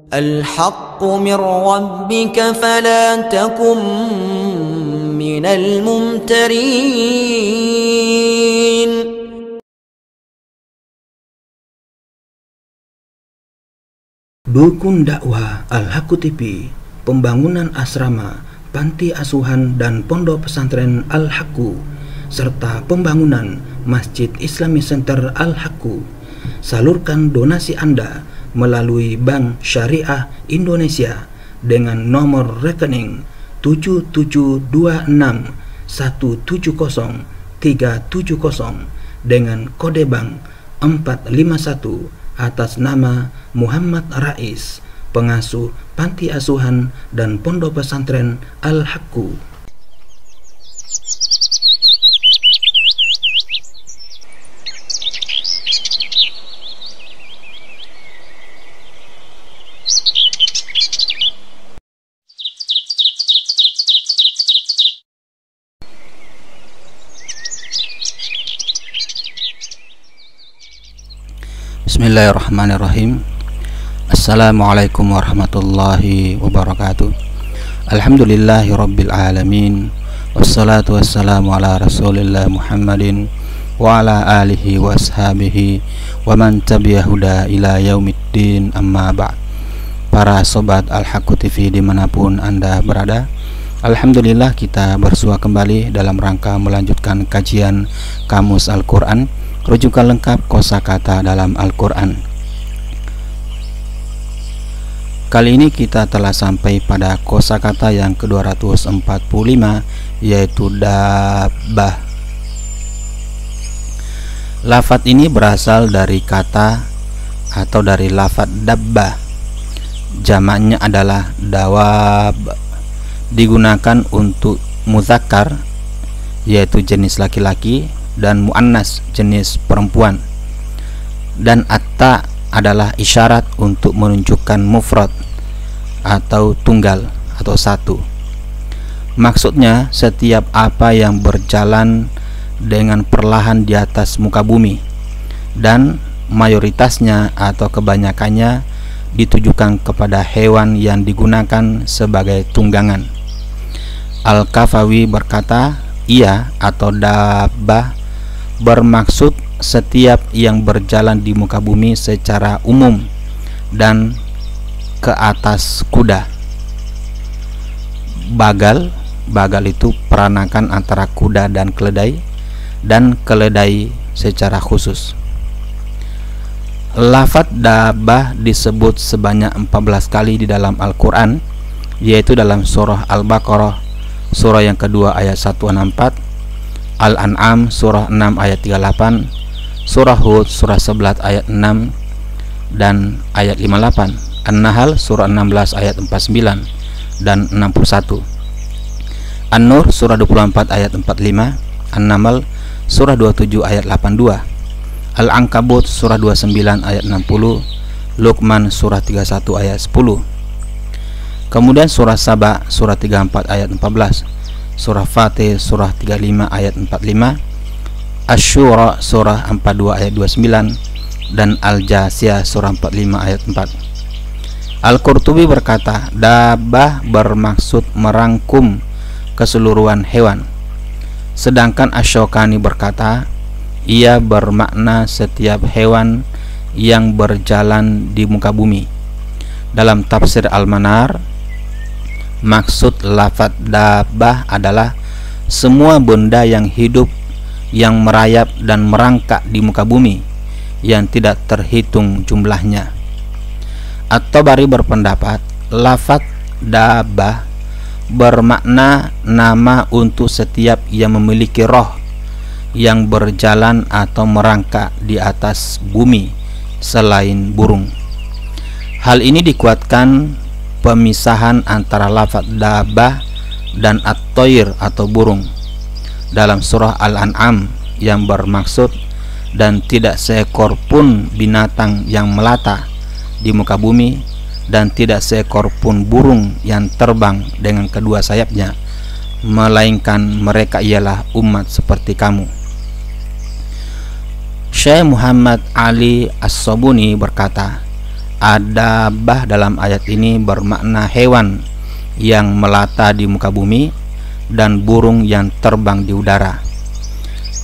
الحق من ربك فلا تكن من الممترين. Dukun dakwah Al-Haqqu TV, pembangunan asrama, panti asuhan dan pondok pesantren Al-Haqqu, serta pembangunan Masjid Islamic Center Al-Haqqu. Salurkan donasi Anda melalui Bank Syariah Indonesia dengan nomor rekening 7726170370 dengan kode bank 451 atas nama Muhammad Rais, pengasuh panti asuhan dan pondok pesantren Al-Haqqu. Bismillahirrahmanirrahim. Assalamualaikum warahmatullahi wabarakatuh. Alhamdulillahi rabbil alamin. Wassalatu wassalamu ala rasulillah Muhammadin wa ala alihi wa ashabihi wa man tabi'ahuda ila yaumiddin, amma ba'd. Para sobat Al-Haqqu TV dimanapun Anda berada, alhamdulillah kita bersua kembali dalam rangka melanjutkan kajian Kamus Al-Quran, rujukan lengkap kosakata dalam Al-Quran. Kali ini kita telah sampai pada kosakata yang ke-245, yaitu dabbah. Lafadz ini berasal dari kata atau dari lafadz dabbah. Jamaknya adalah dawab, digunakan untuk muzakkar yaitu jenis laki-laki dan muannas jenis perempuan, dan atta adalah isyarat untuk menunjukkan mufrad atau tunggal atau satu. Maksudnya setiap apa yang berjalan dengan perlahan di atas muka bumi, dan mayoritasnya atau kebanyakannya ditujukan kepada hewan yang digunakan sebagai tunggangan. Al-Kafawi berkata, ia atau dabbah bermaksud setiap yang berjalan di muka bumi secara umum dan ke atas kuda. Bagal itu peranakan antara kuda dan keledai secara khusus. Lafadz dabbah disebut sebanyak 14 kali di dalam Al-Quran, yaitu dalam surah Al-Baqarah surah yang kedua ayat 164, Al-An'am surah 6 ayat 38, surah Hud surah 11 ayat 6 dan ayat 58, An-Nahl surah 16 ayat 49 dan 61, An-Nur surah 24 ayat 45, An-Naml surah 27 ayat 82, Al-Ankabut surah 29 ayat 60, Luqman surah 31 ayat 10. Kemudian surah Saba surah 34 ayat 14, surah Fatih surah 35 ayat 45, Asy-Syura surah 42 ayat 29 dan Al-Jasiyah surah 45 ayat 4. Al-Qurtubi berkata, dabbah bermaksud merangkum keseluruhan hewan. Sedangkan Asy-Syaukani berkata, ia bermakna setiap hewan yang berjalan di muka bumi. Dalam tafsir Al-Manar, maksud lafadz dabbah adalah semua benda yang hidup, yang merayap dan merangkak di muka bumi, yang tidak terhitung jumlahnya. At-Tabari berpendapat lafadz dabbah bermakna nama untuk setiap yang memiliki roh, yang berjalan atau merangkak di atas bumi selain burung. Hal ini dikuatkan pemisahan antara lafadz dabbah dan at-thair atau burung dalam surah Al-An'am yang bermaksud dan tidak seekor pun binatang yang melata di muka bumi dan tidak seekor pun burung yang terbang dengan kedua sayapnya, melainkan mereka ialah umat seperti kamu. Syekh Muhammad Ali As-Sabuni berkata, Adabah dalam ayat ini bermakna hewan yang melata di muka bumi dan burung yang terbang di udara.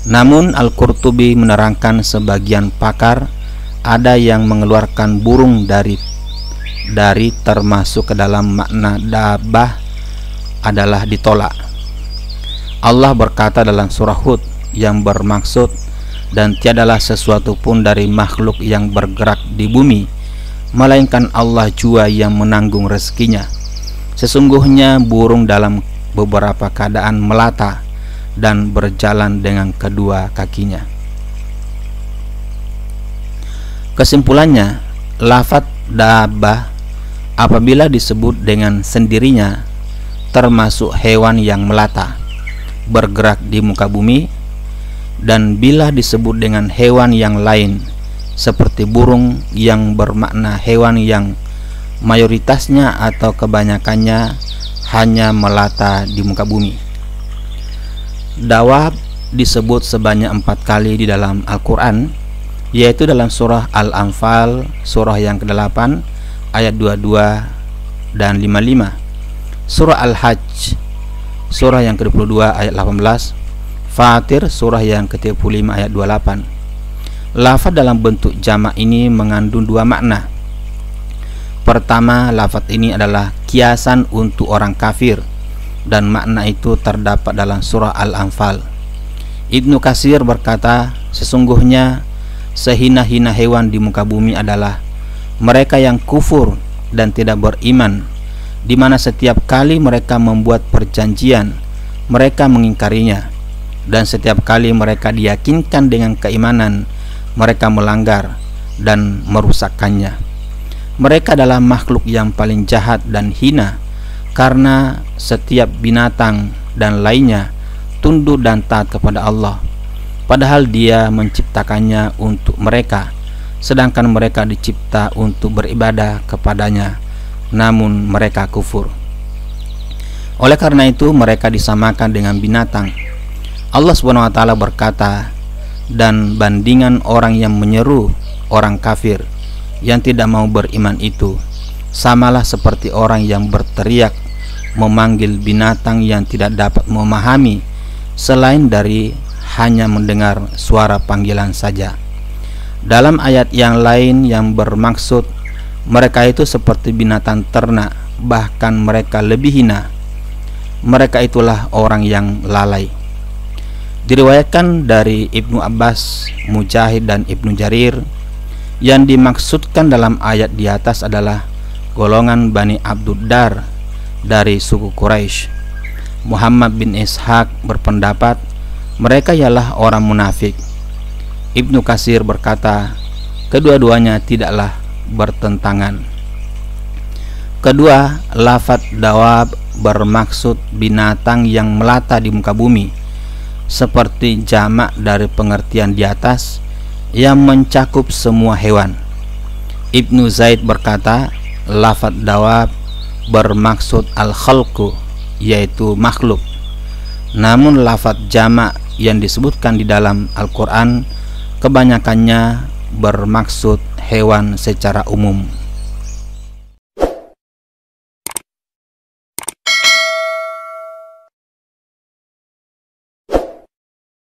Namun Al-Qurtubi menerangkan sebagian pakar ada yang mengeluarkan burung dari termasuk ke dalam makna dabah adalah ditolak. Allah berkata dalam surah Hud yang bermaksud, dan tiadalah sesuatu pun dari makhluk yang bergerak di bumi melainkan Allah jua yang menanggung rezekinya. Sesungguhnya burung dalam beberapa keadaan melata dan berjalan dengan kedua kakinya. Kesimpulannya, lafaz dabah apabila disebut dengan sendirinya termasuk hewan yang melata, bergerak di muka bumi, dan bila disebut dengan hewan yang lain seperti burung yang bermakna hewan yang mayoritasnya atau kebanyakannya hanya melata di muka bumi. Dawab disebut sebanyak 4 kali di dalam Al-Quran, yaitu dalam surah Al-Anfal surah yang ke-8 ayat 22 dan 55, surah Al-Hajj surah yang ke-22 ayat 18, Fatir surah yang ke-35 ayat 28. Lafaz dalam bentuk jamak ini mengandung 2 makna. Pertama, lafaz ini adalah kiasan untuk orang kafir, dan makna itu terdapat dalam surah Al-Anfal. Ibnu Katsir berkata, sesungguhnya sehina-hina hewan di muka bumi adalah mereka yang kufur dan tidak beriman, di mana setiap kali mereka membuat perjanjian, mereka mengingkarinya, dan setiap kali mereka diyakinkan dengan keimanan, mereka melanggar dan merusakkannya. Mereka adalah makhluk yang paling jahat dan hina, karena setiap binatang dan lainnya tunduk dan taat kepada Allah, padahal Dia menciptakannya untuk mereka, sedangkan mereka dicipta untuk beribadah kepadanya, namun mereka kufur. Oleh karena itu mereka disamakan dengan binatang. Allah SWT berkata, dan bandingan orang yang menyeru orang kafir yang tidak mau beriman itu samalah seperti orang yang berteriak memanggil binatang yang tidak dapat memahami selain dari hanya mendengar suara panggilan saja. Dalam ayat yang lain yang bermaksud mereka itu seperti binatang ternak, bahkan mereka lebih hina. Mereka itulah orang yang lalai. Diriwayatkan dari Ibnu Abbas, Mujahid, dan Ibnu Jarir, yang dimaksudkan dalam ayat di atas adalah golongan Bani Abduddar dari suku Quraisy. Muhammad bin Ishaq berpendapat mereka ialah orang munafik. Ibnu Katsir berkata, kedua-duanya tidaklah bertentangan. Kedua, lafaz dawab bermaksud binatang yang melata di muka bumi, seperti jamak dari pengertian di atas yang mencakup semua hewan. Ibnu Zaid berkata, lafaz dawab bermaksud al-khalqu, yaitu makhluk. Namun lafaz jamak yang disebutkan di dalam Al-Quran kebanyakannya bermaksud hewan secara umum.